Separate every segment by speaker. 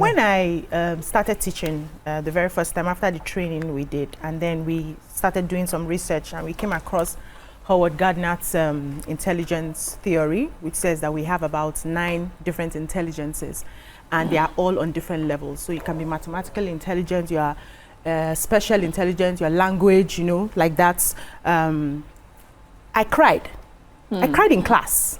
Speaker 1: when I started teaching the very first time after the training we did, and then we started doing some research, and we came across Howard Gardner's intelligence theory, which says that we have about 9 different intelligences, and they are all on different levels. So you can be mathematically intelligent, you are special intelligence, your language, you know, like that. I cried. I cried in class.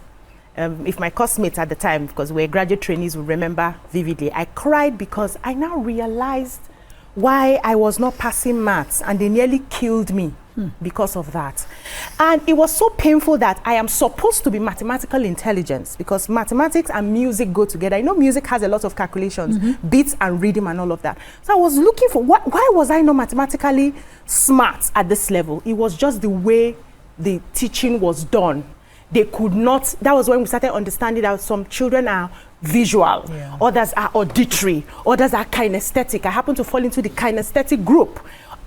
Speaker 1: If my classmates at the time, because we're graduate trainees, will remember vividly, I cried because I now realized why I was not passing maths, and they nearly killed me because of that. And it was so painful that I am supposed to be mathematical intelligence, because mathematics and music go together. You know, music has a lot of calculations, beats and rhythm and all of that. So I was looking for why was I not mathematically smart at this level? It was just the way the teaching was done. They could not, that was when we started understanding that some children are visual, others are auditory, others are kinesthetic. I happen to fall into the kinesthetic group,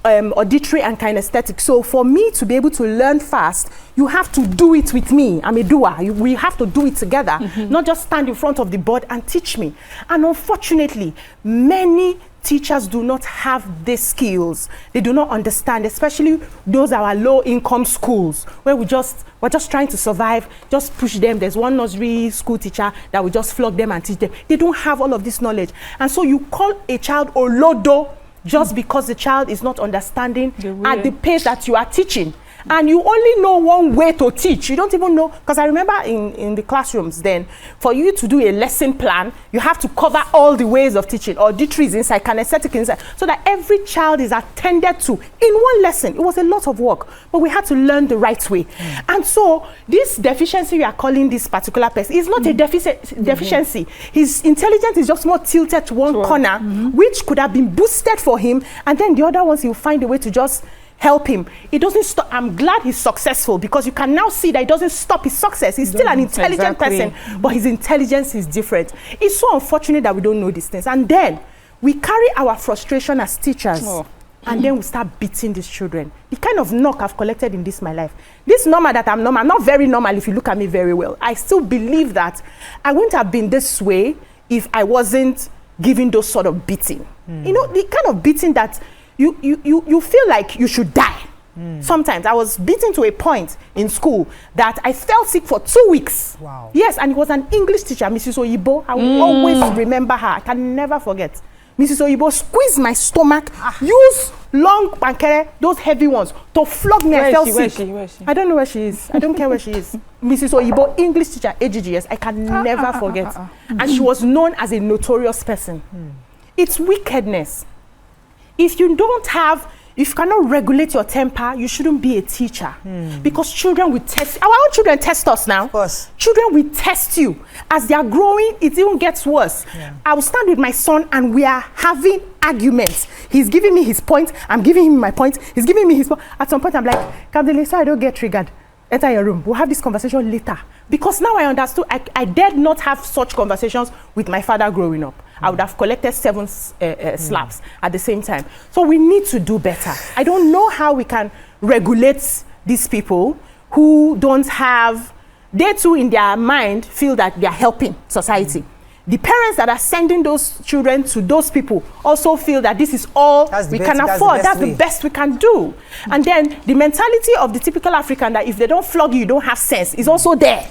Speaker 1: auditory and kinesthetic. So for me to be able to learn fast, you have to do it with me. I'm a doer. We have to do it together, not just stand in front of the board and teach me. And unfortunately, many teachers do not have these skills. They do not understand, especially those are our low-income schools where we're just trying to survive, just push them. There's one nursery school teacher that will just flog them and teach them. They don't have all of this knowledge. And so you call a child Olodo just because the child is not understanding at the pace that you are teaching. And you only know one way to teach. You don't even know, because I remember in the classrooms then, for you to do a lesson plan, you have to cover all the ways of teaching. Auditory is inside, kinesthetic inside, so that every child is attended to in one lesson. It was a lot of work, but we had to learn the right way. And so this deficiency we are calling this particular person is not a deficiency. His intelligence is just more tilted to one corner, which could have been boosted for him, and then the other ones he'll find a way to just help him. It doesn't stop. I'm glad he's successful, because you can now see that it doesn't stop his success. He's still an intelligent person, but his intelligence is different. It's so unfortunate that we don't know these things. And then we carry our frustration as teachers, and then we start beating these children. The kind of knock I've collected in this my life. This normal that I'm normal, I'm not very normal if you look at me very well. I still believe that I wouldn't have been this way if I wasn't giving those sort of beating. You know, the kind of beating that you feel like you should die. Sometimes I was beaten to a point in school that I fell sick for 2 weeks. Wow. Yes, and it was an English teacher, Mrs. Oyibo. I will always remember her. I can never forget. Mrs. Oyibo squeezed my stomach, use long pancere, those heavy ones, to flog me. I fell sick. Where is she? I don't know where she is. I don't care where she is. Mrs. Oyibo, English teacher, AGGS. I can never forget. And she was known as a notorious person. It's wickedness. If you cannot regulate your temper, you shouldn't be a teacher. Because children will test. Our own children test us now. Of course. Children will test you. As they are growing, it even gets worse. I will stand with my son and we are having arguments. He's giving me his point. I'm giving him my point. He's giving me his point. At some point, I'm like, Captain, so I don't get triggered. Enter your room. We'll have this conversation later. Because now I understood. I dared not have such conversations with my father growing up. I would have collected 7 slaps at the same time. So we need to do better. I don't know how we can regulate these people who don't have, they too in their mind feel that they are helping society. The parents that are sending those children to those people also feel that this is all we can afford. That's the best we can do. And then the mentality of the typical African that if they don't flog you, you don't have sense is also there.